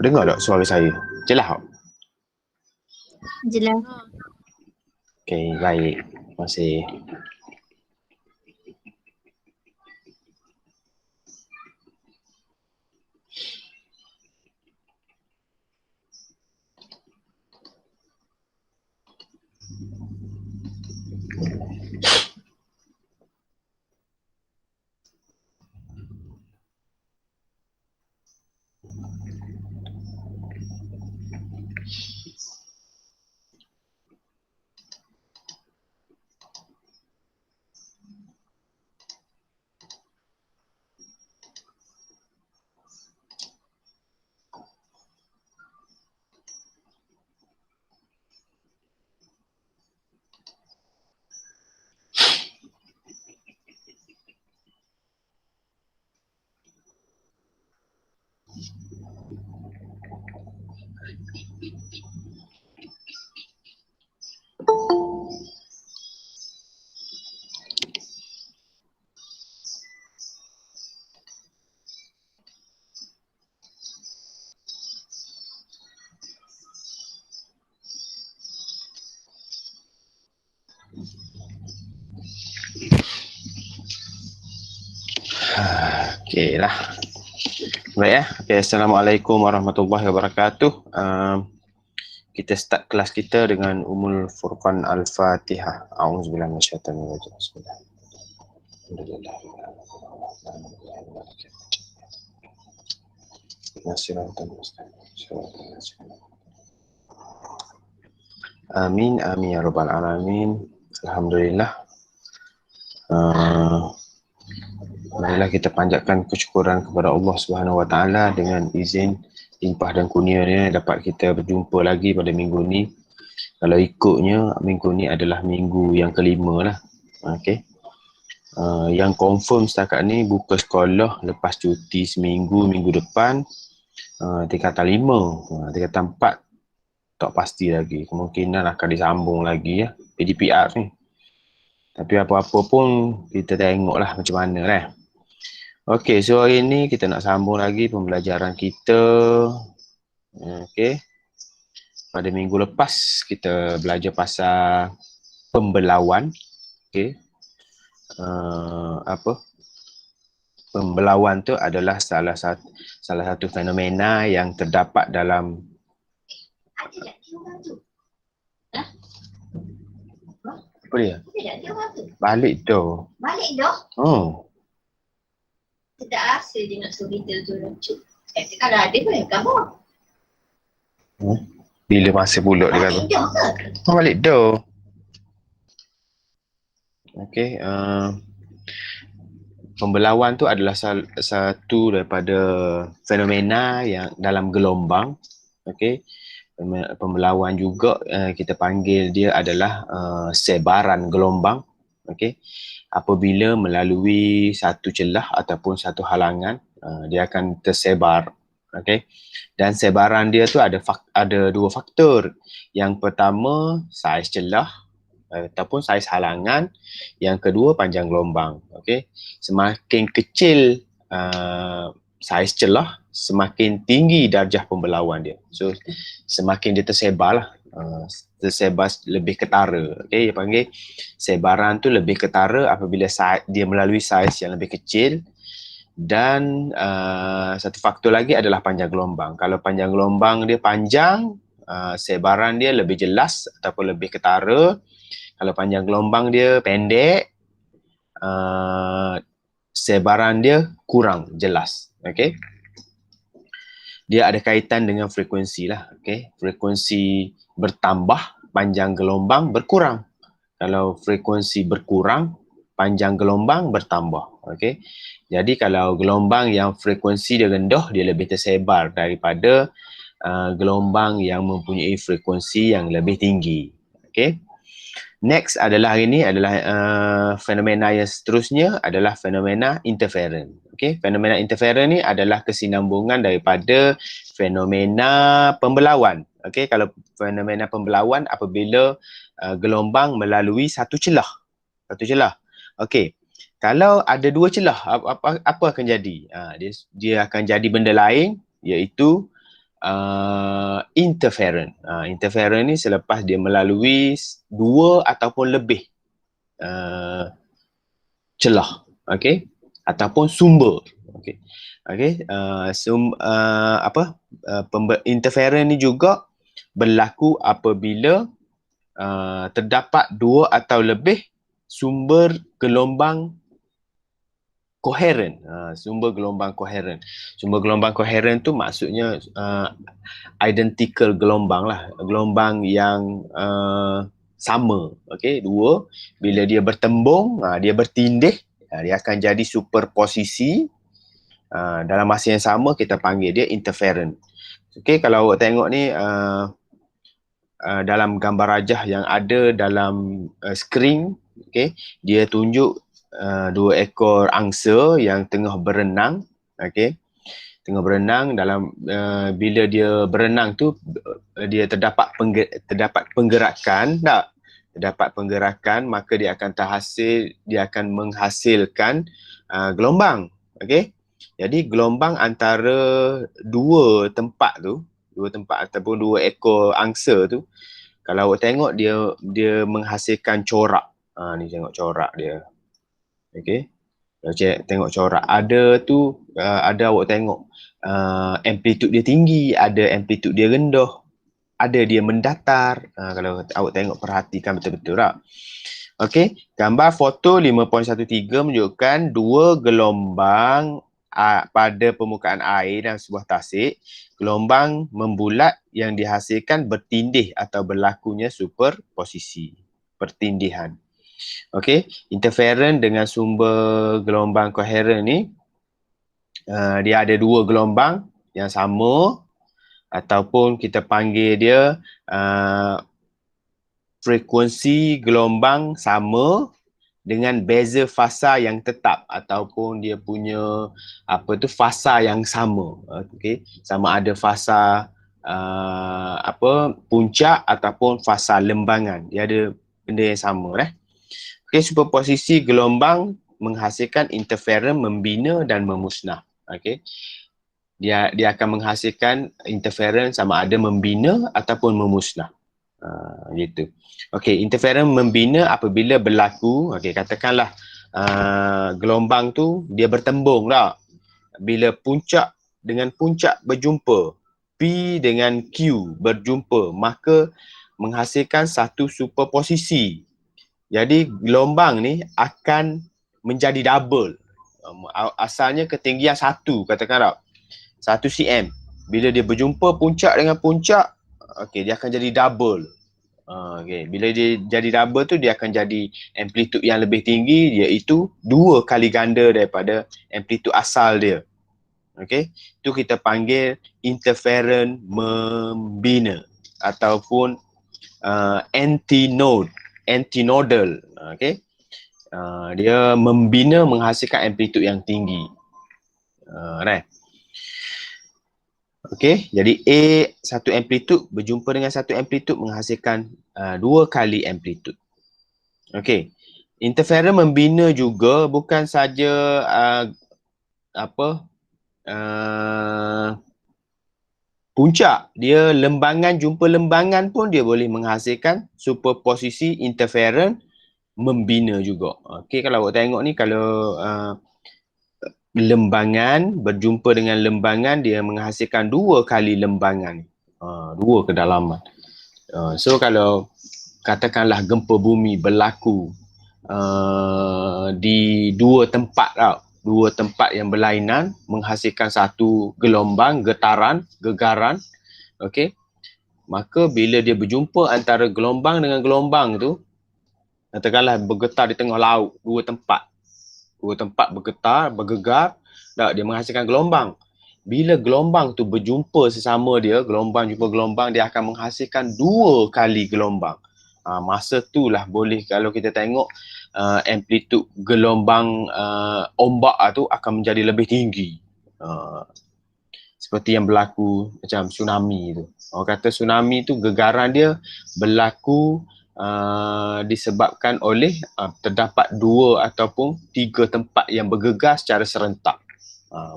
Dengar tak suara saya? Jelas tak? Jelas. Okey, baik. Terima kasih. Okey lah. Baik ya. Okay, Assalamualaikum warahmatullahi wabarakatuh. Kita start kelas kita dengan Ummul Furqan Al-Fatihah. A'udzubillahi minasyaitonir rajim. Bismillah. Alhamdulillah. Amin, amin ya rabbal alamin. Alhamdulillah. Marilah kita panjatkan kesyukuran kepada Allah Subhanahu Wa Taala dengan izin limpah dan kurnianya dapat kita berjumpa lagi pada minggu ni. Kalau ikutnya minggu ni adalah minggu yang kelima lah. Okey. Yang confirm setakat ni buka sekolah lepas cuti seminggu, minggu depan tingkatan 5, tingkatan 4 tak pasti lagi. Kemungkinan akan disambung lagi ya PDPR ni. Tapi apa-apa pun kita tengoklah macam mana lah. Okey, so hari ni kita nak sambung lagi pembelajaran kita. Okey. Pada minggu lepas kita belajar pasal pembelauan. Okey. Pembelauan tu adalah salah satu fenomena yang terdapat dalam apa dia? Balik tu. Balik dah? Oh. Tidak rasa dia nak suruh kita tu lucu. Kalau ada pun yang kamu. Bila masa pula dia kata? Balik dah ke? Balik dah. Okey. Pembelauan tu adalah satu daripada fenomena yang dalam gelombang. Okey. Pembelauan juga kita panggil dia adalah sebaran gelombang. Okey. Apabila melalui satu celah ataupun satu halangan, dia akan tersebar. Okey. Dan sebaran dia tu ada dua faktor. Yang pertama saiz celah ataupun saiz halangan, yang kedua panjang gelombang. Okey. Semakin kecil saiz celah, semakin tinggi darjah pembelauan dia. So semakin dia tersebarlah, tersebar lebih ketara. Okey, dia panggil sebaran tu lebih ketara apabila dia melalui saiz yang lebih kecil. Dan satu faktor lagi adalah panjang gelombang. Kalau panjang gelombang dia panjang, sebaran dia lebih jelas ataupun lebih ketara. Kalau panjang gelombang dia pendek, sebaran dia kurang jelas. Okey. Dia ada kaitan dengan frekuensi lah. Okey. Frekuensi bertambah, panjang gelombang berkurang. Kalau frekuensi berkurang, panjang gelombang bertambah. Okey. Jadi kalau gelombang yang frekuensi dia rendah, dia lebih tersebar daripada gelombang yang mempunyai frekuensi yang lebih tinggi. Okey. Next adalah hari ini adalah fenomena yang seterusnya adalah fenomena interference. Okey, fenomena interference ni adalah kesinambungan daripada fenomena pembelauan. Okey, kalau fenomena pembelauan apabila gelombang melalui satu celah. Okey. Kalau ada dua celah, apa akan jadi? Dia akan jadi benda lain iaitu interferon. Interferon ni selepas dia melalui dua ataupun lebih celah, okey, ataupun sumber, okey. Okey, interferon ni juga berlaku apabila terdapat dua atau lebih sumber gelombang koheren. Sumber gelombang koheren. Sumber gelombang koheren tu maksudnya identical gelombang lah. Gelombang yang sama. Okey, dua. Bila dia bertembung, dia bertindih, dia akan jadi superposisi. Dalam masa yang sama kita panggil dia interferon. Okey, kalau awak tengok ni dalam gambar rajah yang ada dalam skrin, okey, dia tunjuk dua ekor angsa yang tengah berenang, okey. Tengah berenang dalam bila dia berenang tu dia terdapat penggerakan, tak? Terdapat penggerakan, maka dia akan menghasilkan gelombang, okey. Jadi gelombang antara dua tempat ataupun dua ekor angsa tu, kalau awak tengok dia menghasilkan corak. Ni tengok corak dia. Okey. Kalau tengok corak ada awak tengok amplitude dia tinggi, ada amplitude dia rendah, ada dia mendatar. Kalau awak tengok perhatikan betul-betul tak? Okey, gambar foto 5.13 menunjukkan dua gelombang pada permukaan air dalam sebuah tasik. Gelombang membulat yang dihasilkan bertindih atau berlakunya superposisi, pertindihan. Okey, interferon dengan sumber gelombang koheren ni dia ada dua gelombang yang sama, ataupun kita panggil dia frekuensi gelombang sama dengan beza fasa yang tetap, ataupun dia punya fasa yang sama. Okey, sama ada fasa puncak ataupun fasa lembangan. Dia ada benda yang sama. Okey, superposisi gelombang menghasilkan interferon membina dan memusnah. Okey, dia akan menghasilkan interferon sama ada membina ataupun memusnah. Gitu. Okey, interferon membina apabila berlaku, okey, katakanlah gelombang tu dia bertembung tak? Bila puncak dengan puncak berjumpa, P dengan Q berjumpa, maka menghasilkan satu superposisi. Jadi gelombang ni akan menjadi double. Asalnya ketinggian 1, katakan tak? 1 cm. Bila dia berjumpa puncak dengan puncak, okey, dia akan jadi double. Okay. Bila dia jadi double tu, dia akan jadi amplitude yang lebih tinggi, iaitu 2 kali ganda daripada amplitude asal dia. Okey, tu kita panggil interferon membina ataupun antinodal. Okey, dia membina menghasilkan amplitude yang tinggi. Right. Okey, jadi satu amplitude berjumpa dengan satu amplitude menghasilkan 2 kali amplitude. Okey, interferon membina juga bukan saja puncak, dia lembangan, jumpa lembangan pun dia boleh menghasilkan superposisi interferon membina juga. Okey, kalau awak tengok ni, kalau lembangan berjumpa dengan lembangan, dia menghasilkan 2 kali lembangan, 2 kedalaman. So kalau katakanlah gempa bumi berlaku di dua tempat yang berlainan, menghasilkan satu gelombang, gegaran, okey, maka bila dia berjumpa antara gelombang dengan gelombang tu, katakanlah bergetar di tengah laut, dua tempat bergegar, dia menghasilkan gelombang. Bila gelombang tu berjumpa sesama dia, gelombang jumpa gelombang, dia akan menghasilkan 2 kali gelombang. Masa tu lah boleh, kalau kita tengok amplitude gelombang ombak tu akan menjadi lebih tinggi. Seperti yang berlaku macam tsunami tu. Orang kata tsunami tu gegaran dia berlaku disebabkan oleh terdapat 2 ataupun 3 tempat yang bergegar secara serentak.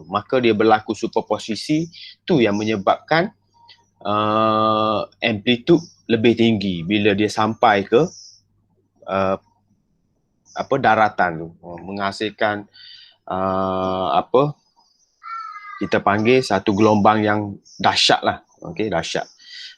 Maka dia berlaku superposisi, tu yang menyebabkan amplitude lebih tinggi bila dia sampai ke daratan tu, menghasilkan kita panggil satu gelombang yang dahsyat lah. Okey, dahsyat.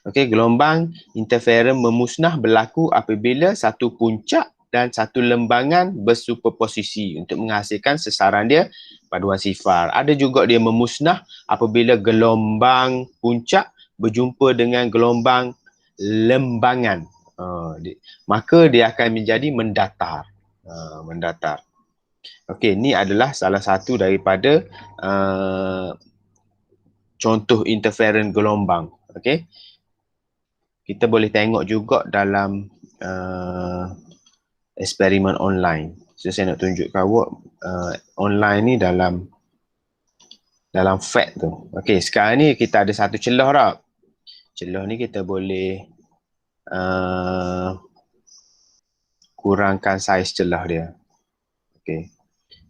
Okey, gelombang interferon memusnah berlaku apabila satu puncak dan satu lembangan bersuperposisi untuk menghasilkan sesaran dia paduan sifar. Ada juga dia memusnah apabila gelombang puncak berjumpa dengan gelombang lembangan. Maka dia akan menjadi mendatar. Mendatar. Okey, ni adalah salah satu daripada contoh interferon gelombang. Okey. Kita boleh tengok juga dalam eksperimen online. So saya nak tunjukkan awak online ni dalam FAT tu. Okey, sekarang ni kita ada satu celah dah. Celah ni kita boleh kurangkan saiz celah dia. Okey.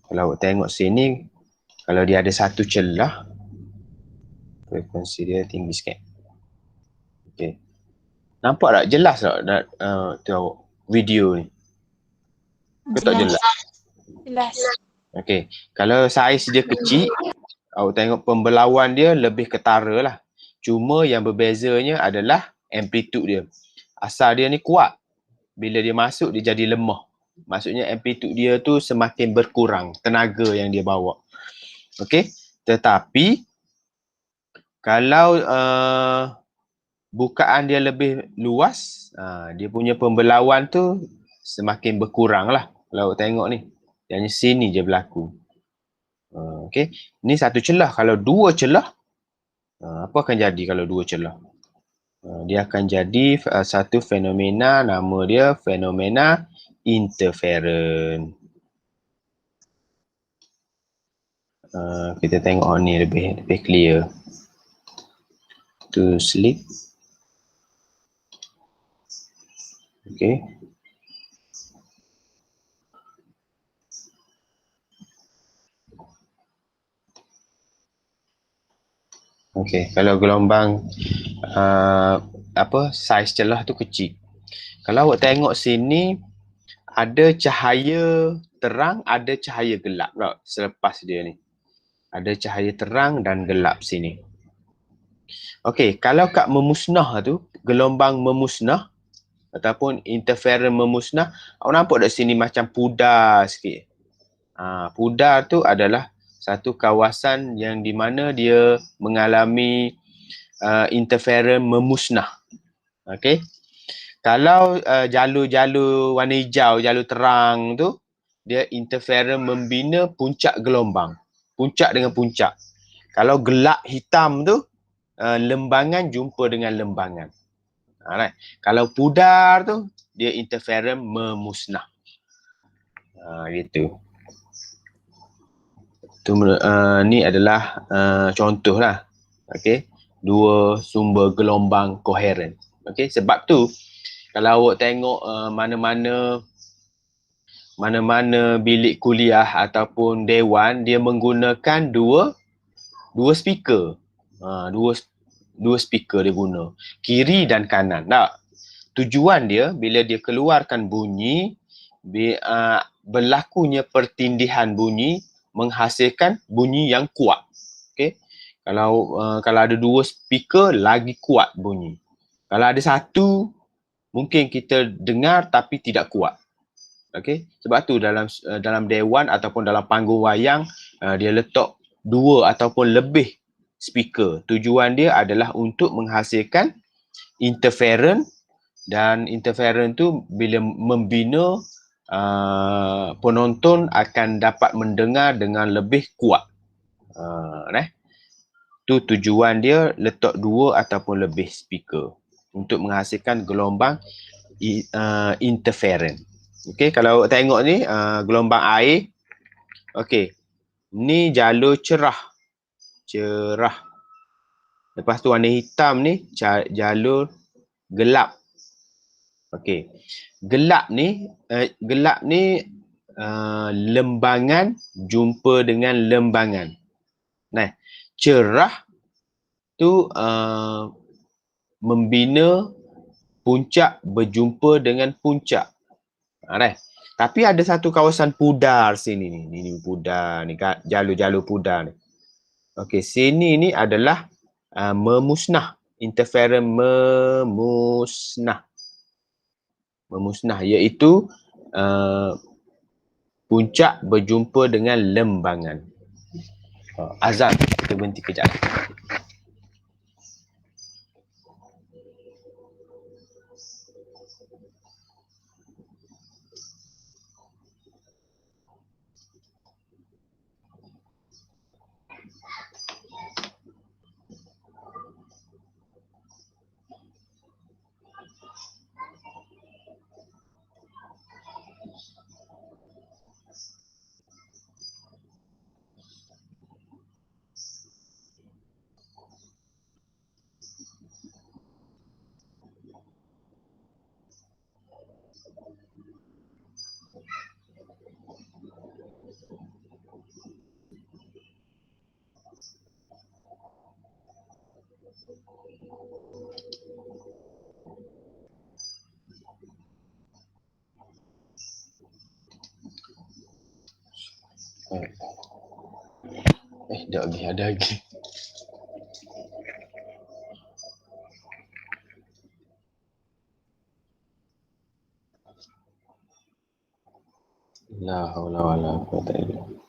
Kalau awak tengok sini, kalau dia ada satu celah, frekuensi dia tinggi sikit. Okey. Nampak tak jelas tak tu awak video ni? Ke tak jelas? Jelas. Okey. Kalau saiz dia kecil, awak tengok pembelauan dia lebih ketara lah. Cuma yang berbezanya adalah amplitude dia. Asal dia ni kuat. Bila dia masuk, dia jadi lemah. Maksudnya amplitude dia tu semakin berkurang tenaga yang dia bawa. Okey. Tetapi kalau bukaan dia lebih luas, dia punya pembelauan tu semakin berkurang lah. Kalau awak tengok ni, yang sini je berlaku. Okey. Ni satu celah. Kalau dua celah, apa akan jadi kalau dua celah? Dia akan jadi satu fenomena, nama dia fenomena interferon. Kita tengok ni lebih clear. To sleep. Okay. Okay, kalau gelombang saiz celah tu kecil. Kalau awak tengok sini, ada cahaya terang, ada cahaya gelap tak selepas dia ni. Ada cahaya terang dan gelap sini. Okey, kalau kat memusnah tu, gelombang memusnah ataupun interferon memusnah, awak nampak tak sini macam pudar sikit. Pudar tu adalah satu kawasan yang di mana dia mengalami interferon memusnah. Okey. Kalau jalur-jalur warna hijau, jalur terang tu, dia interferon membina puncak gelombang. Puncak dengan puncak. Kalau gelap hitam tu, lembangan jumpa dengan lembangan. Right. Kalau pudar tu, dia interferon memusnah. Gitu. Ni adalah contoh lah. Okay. Dua sumber gelombang koheren. Okay. Sebab tu, kalau awak tengok mana-mana bilik kuliah ataupun dewan, dia menggunakan dua speaker. Dua speaker dia guna. Kiri dan kanan. Tak? Tujuan dia, bila dia keluarkan bunyi, berlakunya pertindihan bunyi menghasilkan bunyi yang kuat. Okay? Kalau ada dua speaker, lagi kuat bunyi. Kalau ada satu, mungkin kita dengar tapi tidak kuat. Okay? Sebab tu dalam dewan ataupun dalam panggung wayang, dia letak dua ataupun lebih speaker. Tujuan dia adalah untuk menghasilkan interferon, dan interferon tu bila membina, penonton akan dapat mendengar dengan lebih kuat. Tu tujuan dia letak dua ataupun lebih speaker untuk menghasilkan gelombang interferon. Okey, kalau tengok ni gelombang air. Okey. Ni jalur cerah. Lepas tu warna hitam ni jalur gelap. Okey. Gelap ni lembangan jumpa dengan lembangan. Nah, cerah tu membina puncak berjumpa dengan puncak. Tapi ada satu kawasan pudar sini ni. Ni pudar ni, jalur-jalur pudar ni. Okey, sini ni adalah memusnah. Interferon memusnah. Memusnah iaitu puncak berjumpa dengan lembangan. Azam, kita berhenti kejap. Dah lagi, ada lagi. La haula wala quwwata illa billah.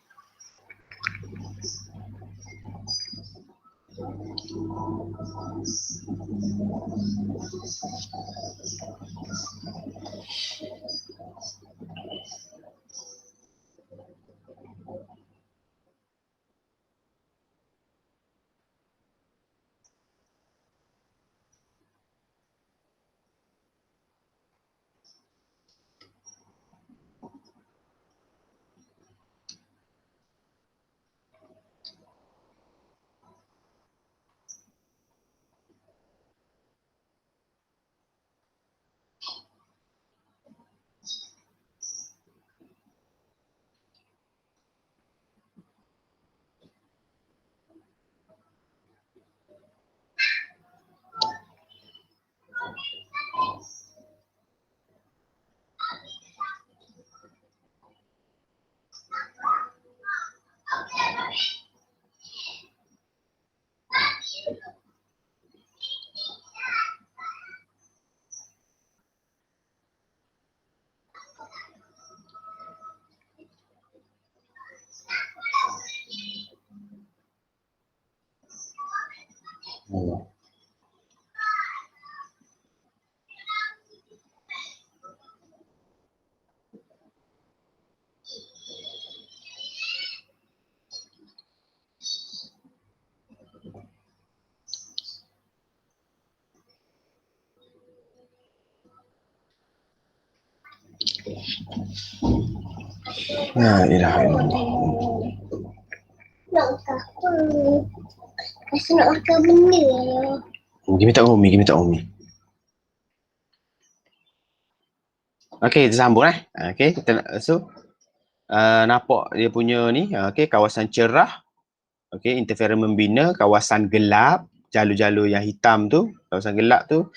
La ilaha illallah. Nak makan apa? Rasa nak makan benda. Pergi minta Umi. Okey, kita sambung Okey, kita nampak dia punya ni, okey, kawasan cerah. Okey, interferon membina, kawasan gelap, jalur-jalur yang hitam tu, kawasan gelap tu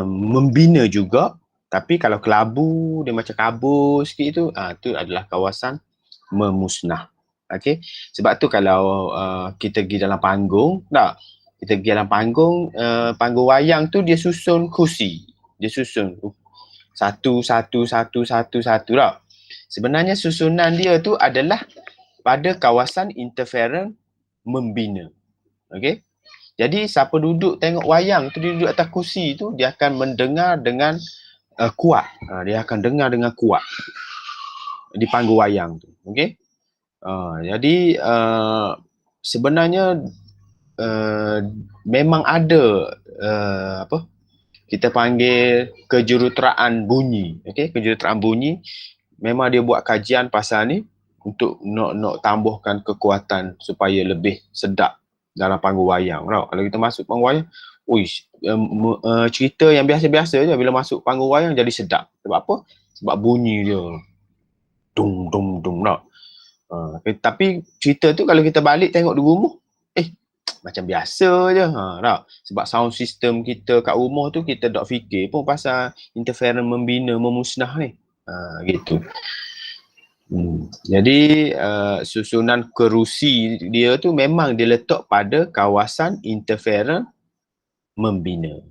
membina juga. Tapi kalau kelabu, dia macam kabur sikit tu, tu adalah kawasan memusnah. Okey, sebab tu kalau kita pergi dalam panggung, kita pergi dalam panggung, panggung wayang tu dia susun kursi. Dia susun satu tak. Sebenarnya susunan dia tu adalah pada kawasan interferon membina. Okey. Jadi siapa duduk tengok wayang tu, dia duduk atas kursi tu, dia akan mendengar dengan kuat. Dia akan dengar dengan kuat di panggung wayang tu. Okey. Jadi sebenarnya memang ada kita panggil kejuruteraan bunyi. Okey, kejuruteraan bunyi memang dia buat kajian pasal ni untuk nak tambahkan kekuatan supaya lebih sedap dalam panggung wayang. Kalau kita masuk panggung wayang, cerita yang biasa-biasa je, bila masuk panggung wayang jadi sedap. Sebab apa? Sebab bunyi dia. Dung dung dung. Tapi cerita tu kalau kita balik tengok di rumah, macam biasa je. Tak? Sebab sound system kita kat rumah tu kita tak fikir pun pasal interference membina, memusnah ni. Gitu. Jadi susunan kerusi dia tu memang dia letak pada kawasan interference membina.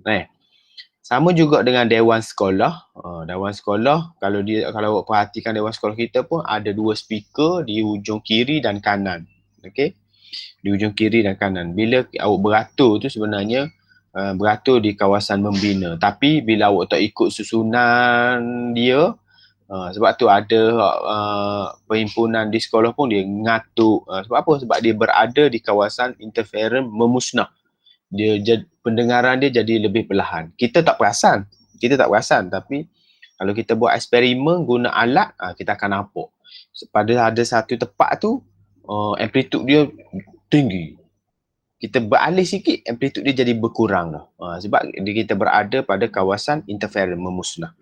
Sama juga dengan dewan sekolah. Dewan sekolah, kalau awak perhatikan dewan sekolah kita pun ada 2 speaker di hujung kiri dan kanan. Okey. Di hujung kiri dan kanan. Bila awak beratur tu sebenarnya beratur di kawasan membina. Tapi bila awak tak ikut susunan dia, sebab tu ada perhimpunan di sekolah pun dia ngatur. Sebab apa? Sebab dia berada di kawasan interference memusnah. Pendengaran dia jadi lebih perlahan. Kita tak perasan, tapi kalau kita buat eksperimen guna alat, kita akan nampak. Pada ada satu tempat tu, amplitude dia tinggi. Kita beralih sikit, amplitude dia jadi berkurang dah. Sebab kita berada pada kawasan interference memusnah.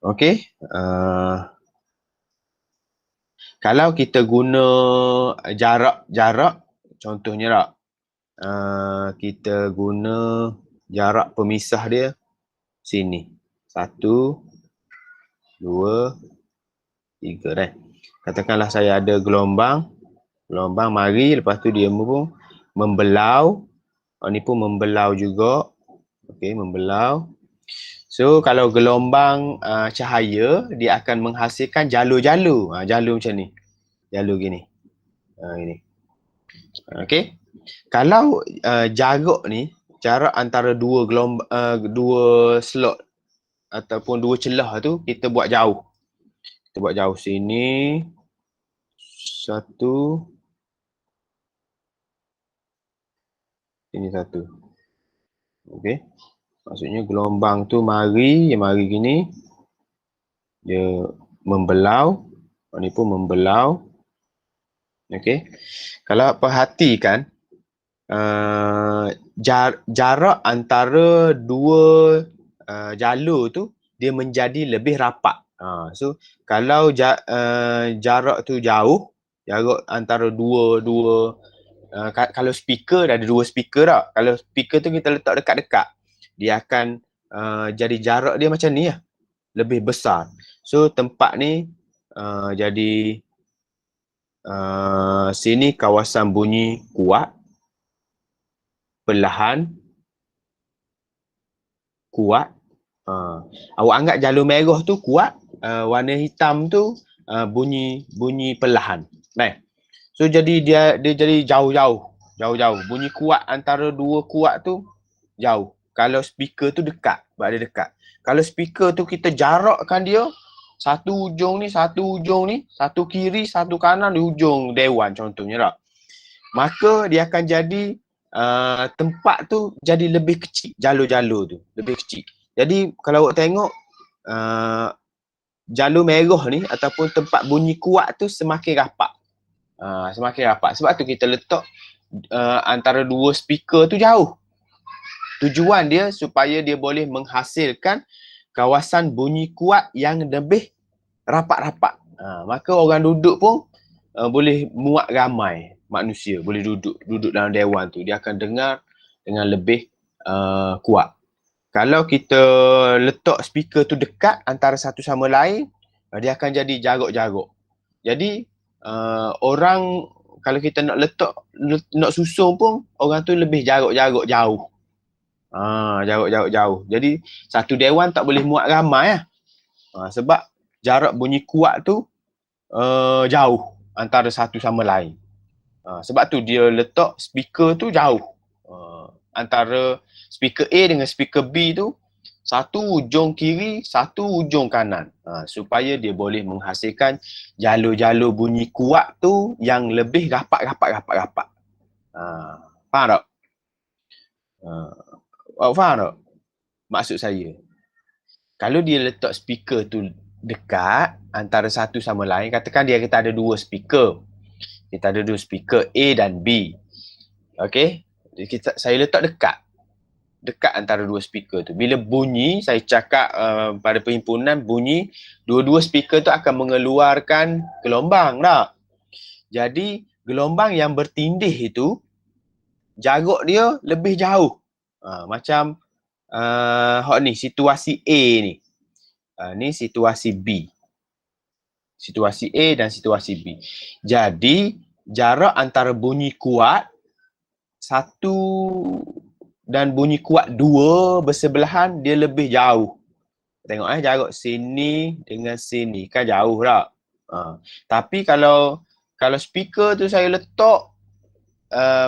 Okey. Kalau kita guna jarak, contohnya tak, kita guna jarak pemisah dia sini. 1, 2, 3 Katakanlah saya ada gelombang mari, lepas tu dia pun membelau. Ni pun membelau juga. Okey, membelau. So kalau gelombang cahaya, dia akan menghasilkan jalur-jalur. Jalur macam ni. Jalur gini. Gini. Okey. Kalau jarak antara dua slot ataupun dua celah tu kita buat jauh. Kita buat jauh sini. 1. Sini 1. Okey. Maksudnya gelombang tu mari gini. Dia membelau. Ni pun membelau. Okey. Kalau perhatikan jarak antara dua jalur tu dia menjadi lebih rapat. So kalau jarak tu jauh, jarak antara dua kalau speaker ada 2 speaker tak. Kalau speaker tu kita letak dekat-dekat, dia akan jadi jarak dia macam ni lah. Lebih besar. So tempat ni jadi sini kawasan bunyi kuat, perlahan, kuat. Awak anggap jalur merah tu kuat, warna hitam tu bunyi perlahan. So jadi dia jadi jauh-jauh. Bunyi kuat antara dua kuat tu jauh. Kalau speaker tu dekat, berada dekat. Kalau speaker tu kita jarakkan dia, satu ujung ni, satu kiri, satu kanan di ujung dewan contohnya tak. Maka dia akan jadi tempat tu jadi lebih kecil, jalur-jalur tu lebih kecil. Jadi kalau awak tengok jalur merah ni ataupun tempat bunyi kuat tu semakin rapat. Sebab tu kita letak antara dua speaker tu jauh. Tujuan dia supaya dia boleh menghasilkan kawasan bunyi kuat yang lebih rapat-rapat. Maka orang duduk pun boleh muat ramai manusia, boleh duduk dalam dewan tu. Dia akan dengar dengan lebih kuat. Kalau kita letak speaker tu dekat antara satu sama lain, dia akan jadi jarak-jarak. Jadi orang kalau kita nak letak, nak susun pun, orang tu lebih jarak-jarak jauh. Jarak-jarak jauh. Jadi satu dewan tak boleh muat ramai lah. Sebab jarak bunyi kuat tu jauh antara satu sama lain. Sebab tu dia letak speaker tu jauh. Antara speaker A dengan speaker B tu, satu ujung kiri, satu ujung kanan. Supaya dia boleh menghasilkan jalur-jalur bunyi kuat tu yang lebih rapat. Faham tak? Faham tak maksud saya? Kalau dia letak speaker tu dekat antara satu sama lain, katakan kita ada 2 speaker. Kita ada 2 speaker A dan B. Okey? Saya letak dekat. dekat antara dua speaker tu. Bila bunyi, saya cakap pada perhimpunan, bunyi dua-dua speaker tu akan mengeluarkan gelombang tak? Jadi gelombang yang bertindih itu jarak dia lebih jauh. Macam ni situasi A ni. Ni situasi B. Situasi A dan situasi B. Jadi jarak antara bunyi kuat satu dan bunyi kuat dua bersebelahan dia lebih jauh. Tengok jarak sini dengan sini kan jauh tak? Tapi kalau speaker tu saya letak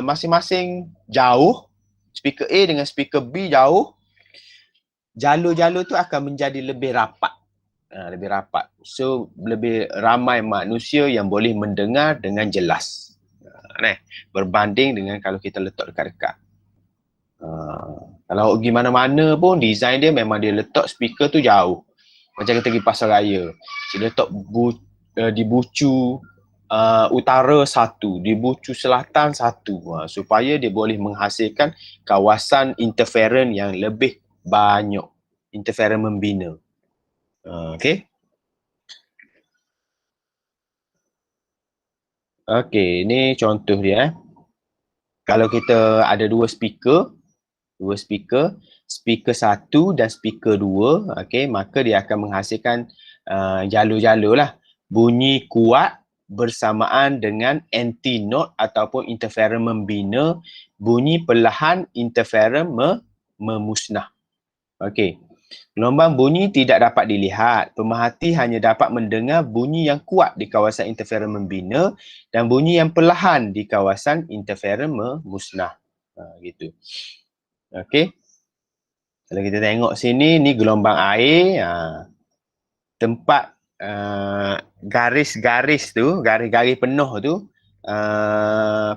masing-masing jauh, speaker A dengan speaker B jauh, jalur-jalur tu akan menjadi lebih rapat. Lebih rapat. So, lebih ramai manusia yang boleh mendengar dengan jelas. Berbanding dengan kalau kita letak dekat-dekat. Kalau pergi mana-mana pun, design dia memang dia letak speaker tu jauh. Macam kita pergi pasar raya. Dia letak di bucu utara satu, di bucu selatan satu. Supaya dia boleh menghasilkan kawasan interferen yang lebih banyak. Interferen membina. Okay. Okay, ni contoh dia. Kalau kita ada dua speaker satu dan speaker dua, okay, maka dia akan menghasilkan jalur-jalur lah. Bunyi kuat bersamaan dengan anti-note ataupun interferen membina, bunyi perlahan interferen memusnah. Okay. Gelombang bunyi tidak dapat dilihat. Pemerhati hanya dapat mendengar bunyi yang kuat di kawasan interferen membina dan bunyi yang perlahan di kawasan interferen memusnah. Gitu. Okey. Kalau kita tengok sini, ni gelombang air. Tempat garis-garis tu, garis-garis penuh tu,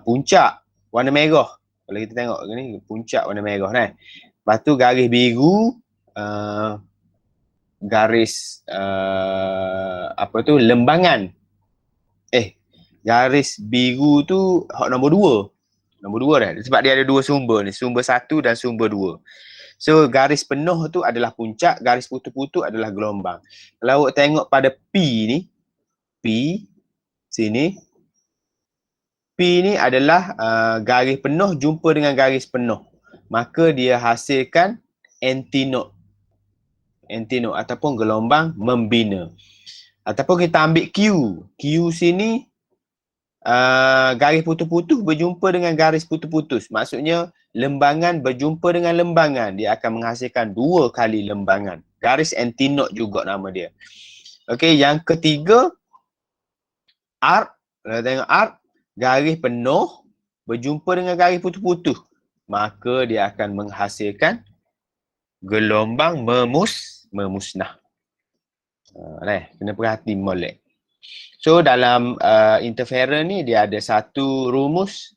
puncak warna merah. Kalau kita tengok ni, puncak warna merah kan. Lepas tu garis biru, garis lembangan. Garis biru tu nombor 2. Nombor 2 dah. Sebab dia ada dua sumber ni, sumber 1 dan sumber 2. So garis penuh tu adalah puncak, garis putus-putus adalah gelombang. Kalau awak tengok pada P ni, P sini, P ni adalah garis penuh jumpa dengan garis penuh. Maka dia hasilkan anti-note ataupun gelombang membina. Ataupun kita ambil Q. Q sini garis putus-putus berjumpa dengan garis putus-putus. Maksudnya lembangan berjumpa dengan lembangan. Dia akan menghasilkan 2 kali lembangan. Garis anti-note juga nama dia. Okey, yang ketiga arc. Kalau tengok arc, garis penuh berjumpa dengan garis putus-putus. Maka dia akan menghasilkan gelombang memusnah. Kena perhati molek. So dalam interferen ni dia ada satu rumus.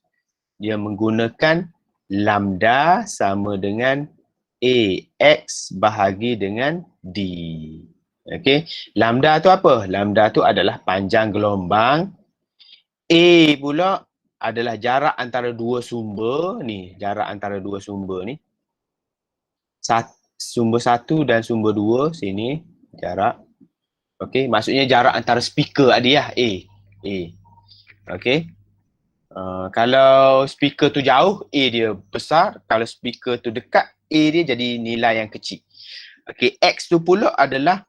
Dia menggunakan lambda sama dengan AX bahagi dengan D. Okey, lambda tu apa? Lambda tu adalah panjang gelombang. A pula adalah jarak antara dua sumber ni, jarak antara dua sumber ni. Sumber 1 dan sumber 2 sini jarak. Okey, maksudnya jarak antara speaker dia lah, A. Okey. Kalau speaker tu jauh, A dia besar. Kalau speaker tu dekat, A dia jadi nilai yang kecil. Okey, X tu pula adalah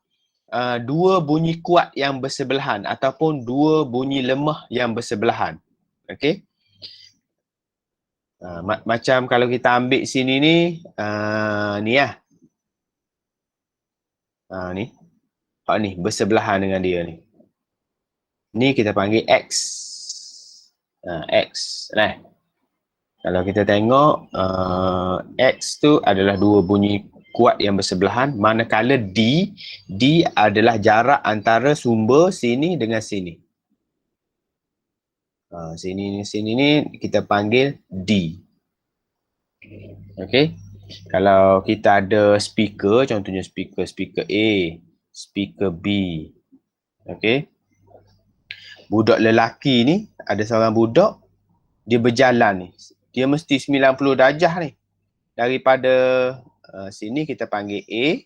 dua bunyi kuat yang bersebelahan ataupun dua bunyi lemah yang bersebelahan. Okey. Macam kalau kita ambil sini ni, ni lah. Ni. Ni bersebelahan dengan dia ni. Ni kita panggil X. X. Kalau kita tengok X tu adalah dua bunyi kuat yang bersebelahan, manakala D adalah jarak antara sumber sini dengan sini. Sini ni kita panggil D. Okey. Kalau kita ada speaker, contohnya speaker A, speaker B. Okey. Budak lelaki ni, ada seorang budak, dia berjalan ni. Dia mesti 90 darjah ni. daripada sini kita panggil A,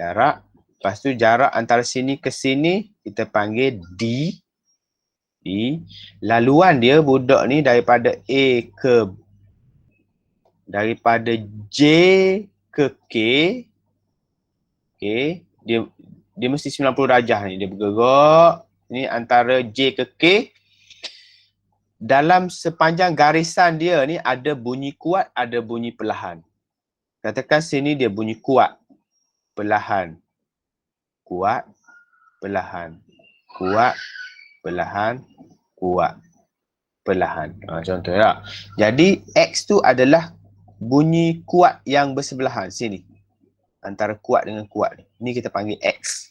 jarak. Lepas tu jarak antara sini ke sini kita panggil D. Laluan dia budak ni daripada A ke, daripada J ke K, okay, dia mesti 90 darjah ni, dia bergerak ni antara J ke K. Dalam sepanjang garisan dia ni ada bunyi kuat, ada bunyi perlahan. Katakan sini dia bunyi kuat, perlahan, kuat, perlahan, kuat, perlahan, kuat, perlahan. Contoh tak? Jadi X tu adalah bunyi kuat yang bersebelahan sini. Antara kuat dengan kuat ni. Ni kita panggil X.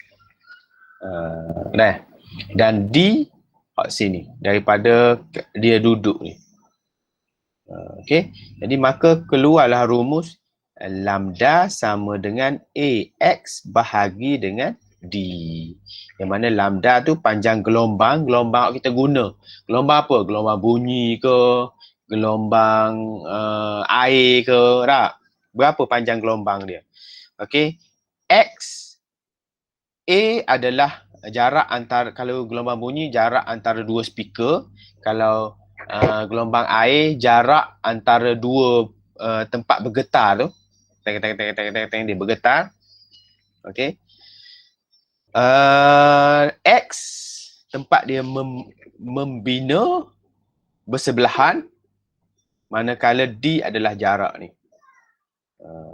Dan D kat sini daripada dia duduk ni. Okey. Jadi maka keluarlah rumus lambda sama dengan AX bahagi dengan D. Yang mana lambda tu panjang gelombang kita guna. Gelombang apa? Gelombang bunyi ke, gelombang air ke, tak? Berapa panjang gelombang dia? Okey. X A adalah jarak antara, kalau gelombang bunyi jarak antara dua speaker. Kalau gelombang air jarak antara dua tempat bergetar tu. Teng dia bergetar. Okey. X tempat dia membina bersebelahan, manakala D adalah jarak ni.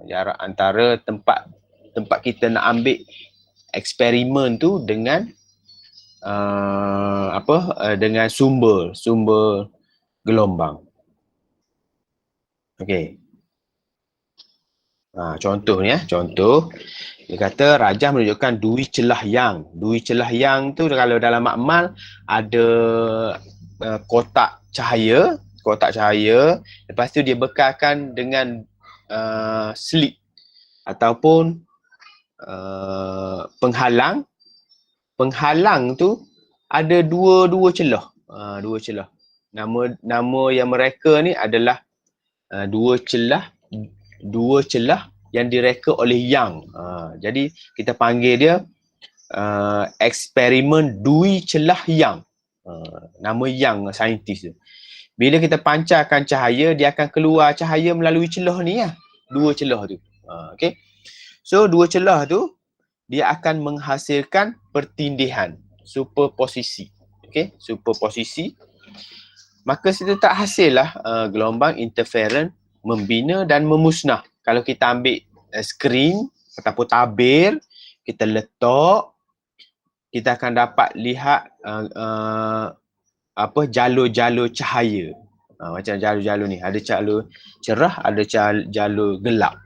Jarak antara tempat kita nak ambil eksperimen tu dengan dengan sumber gelombang. Okey. Contoh ni contoh dia kata rajah menunjukkan dui celah yang. Dui celah yang tu kalau dalam makmal ada kotak cahaya, lepas tu dia bekalkan dengan slit ataupun penghalang. Penghalang tu ada dua celah. Dua celah. Nama yang mereka ni adalah dua celah yang direka oleh Young. Jadi kita panggil dia eksperimen dui celah Young. Nama Young saintis tu. Bila kita pancarkan cahaya, dia akan keluar cahaya melalui celah ni lah. Dua celah tu. Okay. So dua celah tu dia akan menghasilkan pertindihan, superposisi. Okay, superposisi. Maka situ tak hasil lah gelombang interferen membina dan memusnah. Kalau kita ambil skrin ataupun tabir, kita letak, kita akan dapat lihat jalur-jalur cahaya. Macam jalur-jalur ni, ada jalur cerah, ada jalur gelap.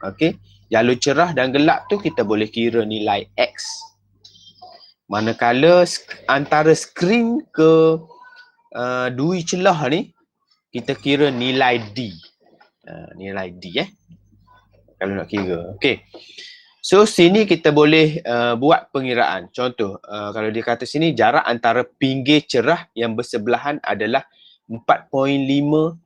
Okey, jalur cerah dan gelap tu kita boleh kira nilai X. Manakala antara skrin ke dui celah ni kita kira nilai D. Nilai D kalau nak kira. Okey. So sini kita boleh buat pengiraan. Contoh kalau dia kata sini jarak antara pinggir cerah yang bersebelahan adalah 4.5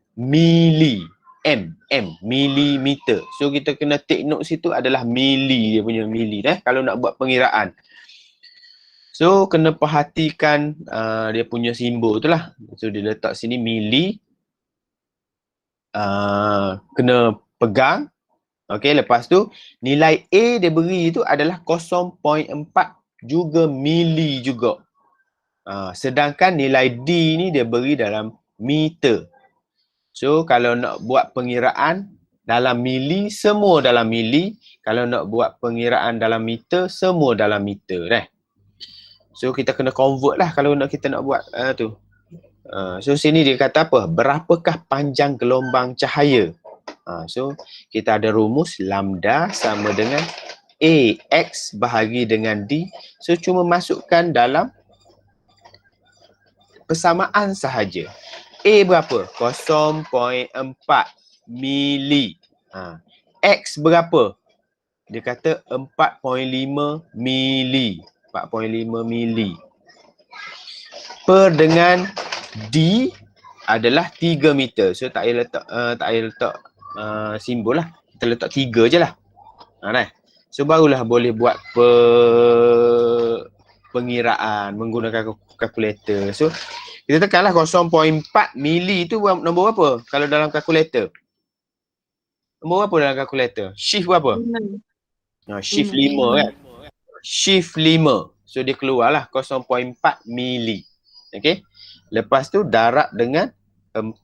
milimeter. So kita kena take note situ adalah mili, dia punya mili kalau nak buat pengiraan. So kena perhatikan dia punya simbol tu lah. So dia letak sini mili. Kena pegang. Okey, lepas tu nilai A dia beri tu adalah 0.4 juga mili juga. Sedangkan nilai D ni dia beri dalam meter. So kalau nak buat pengiraan dalam mili, semua dalam mili. Kalau nak buat pengiraan dalam meter, semua dalam meter. So kita kena convert lah kalau kita nak buat tu. So sini dia kata apa? Berapakah panjang gelombang cahaya? So kita ada rumus lambda sama dengan AX bahagi dengan D. So cuma masukkan dalam persamaan sahaja. A berapa? 0.4 mili. X berapa? Dia kata 4.5 mili. 4.5 mili. Per dengan D adalah 3 meter. So tak payah letak simbol lah. Kita letak 3 je lah. Kan? So barulah boleh buat pengiraan menggunakan kalkulator. So kita tekanlah 0.4 mili tu nombor apa kalau dalam kalkulator? Nombor apa dalam kalkulator? Shift berapa? Shift 5 kan? Shift 5. So dia keluarlah 0.4 mili. Okay. Lepas tu darab dengan 4.5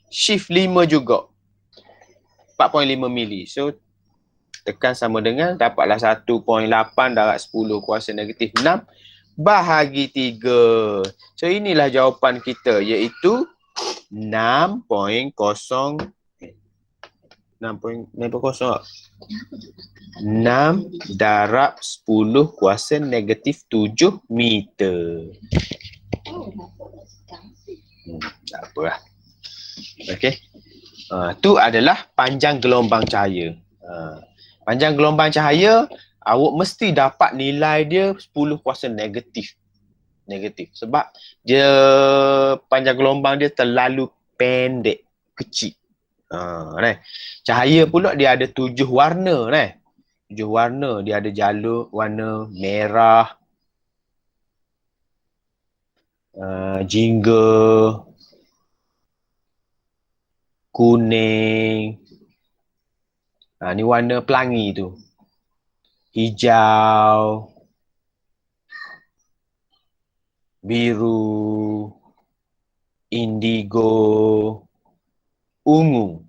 shift 5 juga. 4.5 mili. So tekan sama dengan dapatlah 1.8 darab 10 kuasa negatif 6 bahagi 3. So inilah jawapan kita iaitu 6.0 darab 10 kuasa negatif 7 meter. Tak apalah. Okey. Tu adalah panjang gelombang cahaya. Panjang gelombang cahaya, awak mesti dapat nilai dia 10 kuasa negatif. Sebab dia panjang gelombang dia terlalu pendek, kecil. Cahaya pula dia ada 7 warna. 7 warna. Dia ada jalur warna merah, jingga, kuning. Ni warna pelangi tu. Hijau, biru, indigo, ungu.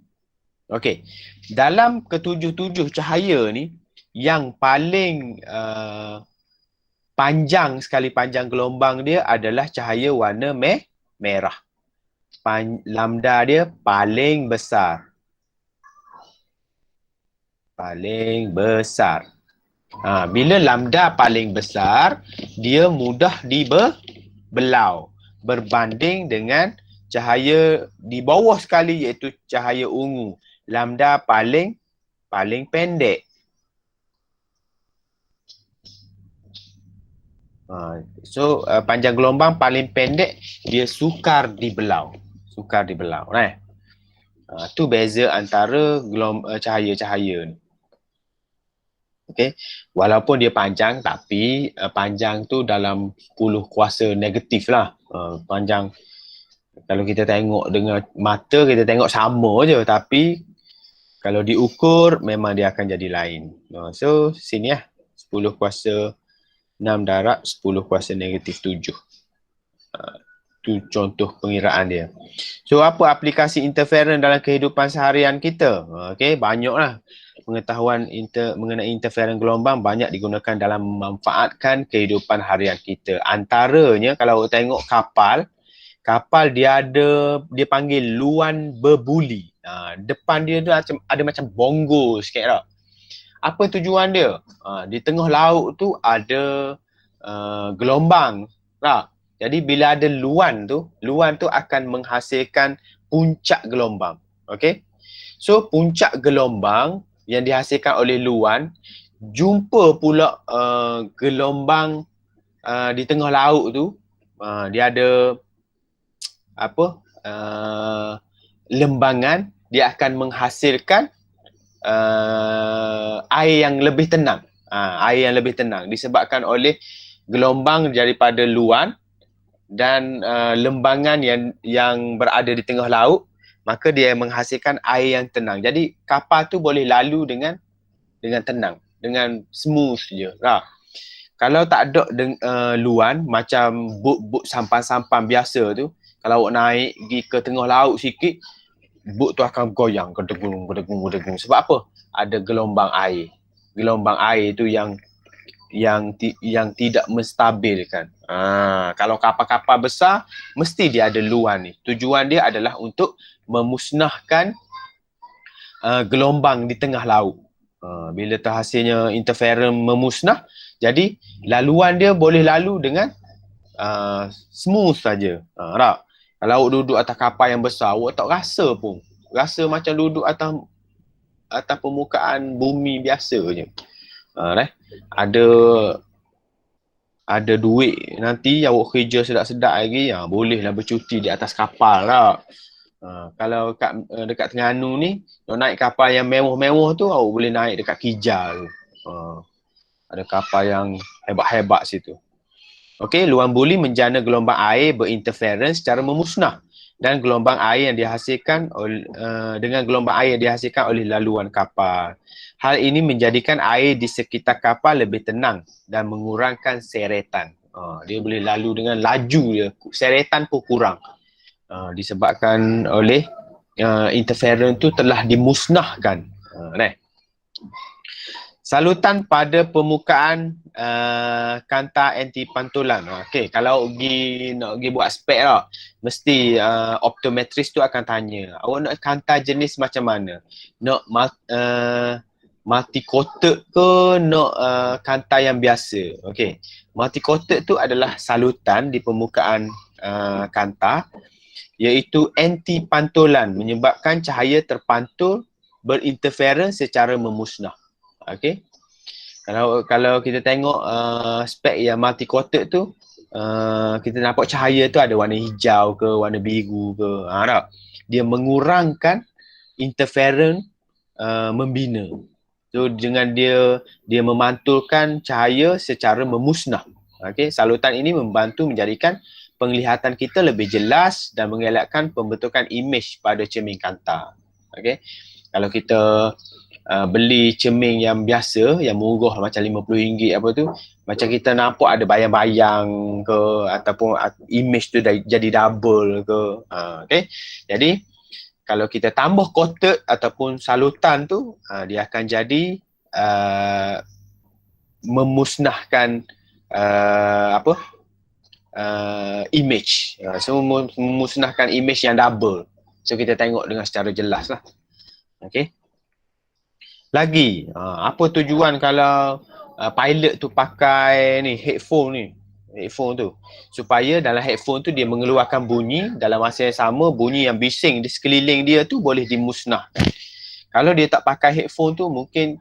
Okey. Dalam ketujuh-tujuh cahaya ni, yang paling panjang sekali panjang gelombang dia adalah cahaya warna merah. Lambda dia paling besar. Bila lambda paling besar, dia mudah dibelau berbanding dengan cahaya di bawah sekali iaitu cahaya ungu. Lambda paling pendek. So panjang gelombang paling pendek dia sukar dibelau. Tu beza antara cahaya-cahaya ni. Okey, walaupun dia panjang tapi panjang tu dalam 10 kuasa negatif lah. Panjang kalau kita tengok dengan mata kita tengok sama je, tapi kalau diukur memang dia akan jadi lain. So sini lah 10 kuasa 6 darab 10 kuasa negatif 7. Tu contoh pengiraan dia. So apa aplikasi interferon dalam kehidupan seharian kita? Okey, banyaklah. Pengetahuan mengenai interferon gelombang banyak digunakan dalam memanfaatkan kehidupan harian kita. Antaranya kalau tengok kapal dia panggil luan berbuli. Depan dia tu ada macam bongo sikit tau. Apa tujuan dia? Di tengah laut tu ada gelombang. Jadi bila ada luan tu akan menghasilkan puncak gelombang. Okey. So puncak gelombang yang dihasilkan oleh luan jumpa pula gelombang di tengah laut tu, dia ada lembangan, dia akan menghasilkan air yang lebih tenang. Air yang lebih tenang disebabkan oleh gelombang daripada luan dan lembangan yang berada di tengah laut, maka dia menghasilkan air yang tenang. Jadi kapal tu boleh lalu dengan tenang, dengan smooth je. Kalau tak ada luan macam bot sampan-sampan biasa tu, kalau awak naik pergi ke tengah laut sikit, bot tu akan goyang, gedegung. Sebab apa? Ada gelombang air. Gelombang air tu yang tidak menstabilkan. Kalau kapal-kapal besar mesti dia ada luan ni. Tujuan dia adalah untuk memusnahkan gelombang di tengah laut. Bila terhasilnya interferon memusnah, jadi laluan dia boleh lalu dengan smooth saja. Kalau awak duduk atas kapal yang besar, awak tak rasa pun. Rasa macam duduk atas permukaan bumi biasa je. Ada duit nanti awak kerja sedap-sedap lagi, bolehlah bercuti di atas kapal lah. Kalau dekat Terengganu ni, nak naik kapal yang mewah-mewah tu, awak boleh naik dekat Kija tu. Ada kapal yang hebat-hebat situ. Okey, luang buli menjana gelombang air berinterference secara memusnah dan gelombang air yang dihasilkan dengan gelombang air yang dihasilkan oleh laluan kapal. Hal ini menjadikan air di sekitar kapal lebih tenang dan mengurangkan seretan. Dia boleh lalu dengan laju dia, seretan pun kurang. Disebabkan oleh interference tu telah dimusnahkan. Salutan pada permukaan kanta anti pantulan. Okey, kalau nak pergi buat spek lah, mesti optometris tu akan tanya, awak nak kanta jenis macam mana? Nak multi-coated ke nak kanta yang biasa? Okey, multi-coated tu adalah salutan di permukaan kanta iaitu anti pantulan, menyebabkan cahaya terpantul berinterference secara memusnah. Okey. Kalau kita tengok spek yang multi-coated tu, kita nampak cahaya tu ada warna hijau ke, warna biru ke. Tak? Dia mengurangkan interference membina. So dengan dia memantulkan cahaya secara memusnah. Okey, salutan ini membantu menjadikan penglihatan kita lebih jelas dan mengelakkan pembentukan imej pada cermin kanta. Okey. Kalau kita beli cermin yang biasa, yang murah macam RM50 apa tu, macam kita nampak ada bayang-bayang ke ataupun image tu jadi double ke. Okay. Jadi kalau kita tambah coated ataupun salutan tu, dia akan jadi memusnahkan image. So memusnahkan image yang double. So kita tengok dengan secara jelas lah. Okay. Lagi, apa tujuan kalau pilot tu pakai ni headphone tu, supaya dalam headphone tu dia mengeluarkan bunyi, dalam masa yang sama bunyi yang bising di sekeliling dia tu boleh dimusnahkan. Kalau dia tak pakai headphone tu mungkin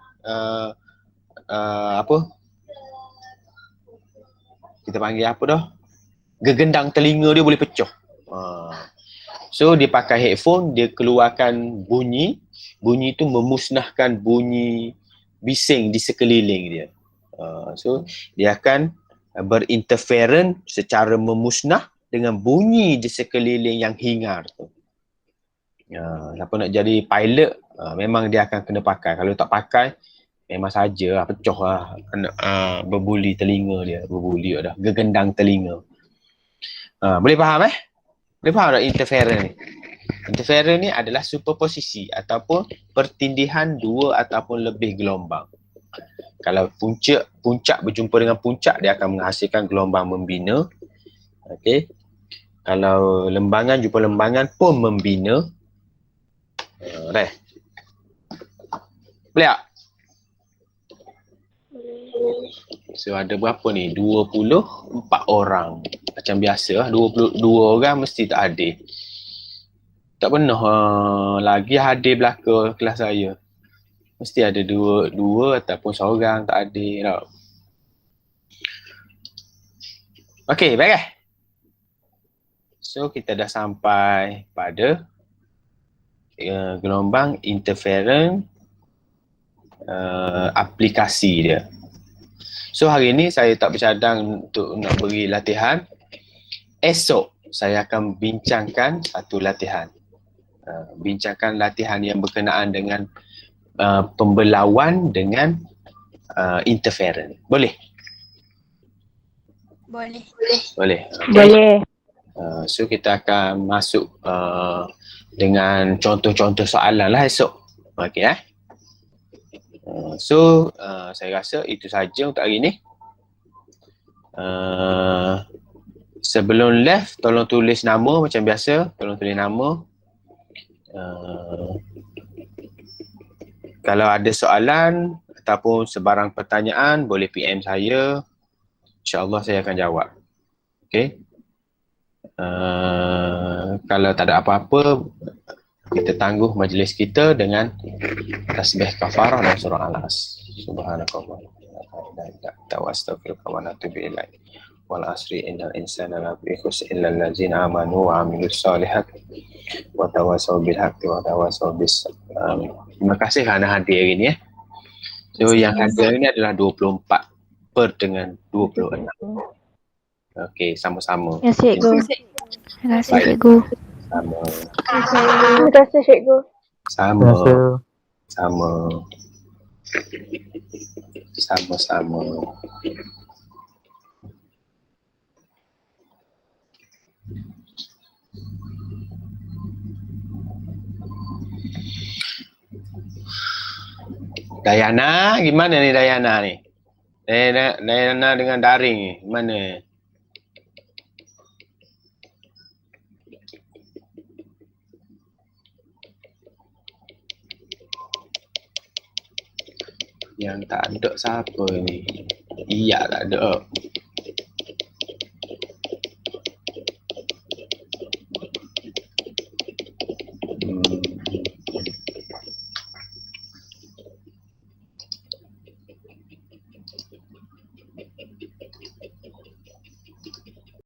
kita panggil apa dah, gegendang telinga dia boleh pecah. So dia pakai headphone, dia keluarkan bunyi tu memusnahkan bunyi bising di sekeliling dia. So dia akan berinterference secara memusnah dengan bunyi di sekeliling yang hingar tu. Siapa nak jadi pilot, memang dia akan kena pakai. Kalau tak pakai, memang saja pecah lah, berbuli telinga dia, berbuli dah, gegendang telinga. Boleh faham Boleh faham tak interference ni? Interference ni adalah superposisi ataupun pertindihan dua ataupun lebih gelombang. Kalau puncak berjumpa dengan puncak, dia akan menghasilkan gelombang membina. Okey. Kalau lembangan jumpa lembangan pun membina. Boleh tak? So ada berapa ni? 24 orang. Macam biasa lah, 22 orang mesti tak hadir. Tak pernah lagi hadir belaka kelas saya. Mesti ada dua ataupun seorang tak hadir tau. Okey, baiklah. So kita dah sampai pada gelombang interference aplikasi dia. So hari ni saya tak bercadang untuk nak beri latihan. Esok saya akan bincangkan satu latihan. Bincangkan latihan yang berkenaan dengan pembelawan dengan interference. Boleh? Boleh. Boleh. Okay. Boleh. So kita akan masuk dengan contoh-contoh soalan lah esok. Okey So saya rasa itu saja untuk hari ni. Sebelum live, tolong tulis nama macam biasa. Tolong tulis nama. Kalau ada soalan ataupun sebarang pertanyaan, boleh PM saya. InsyaAllah saya akan jawab. Okay. Kalau tak ada apa-apa, kita tangguh majlis kita dengan tasbih kafarah dan surah Al-As. Subhanakallah. Wa astaghfiruka wa atubu ilaik. wal asri innal insana lafi khusr illa allazina amanu wa amilus solihat wa tawasaw bil haqqi wa tawasaw bis sabr. Terima kasih kerana hadir hari ni. So yang hadir hari ni adalah 24 per dengan 26. Okey, sama-sama. Ya, cikgu. Terima kasih, Baik. cikgu. Sama. Terima kasih, cikgu. Sama. Rasa Sama. Sama-sama. Dayana, gimana ni Dayana ni? Dayana dengan daring ni, mana? Yang tak ada siapa ni? Iya tak ada.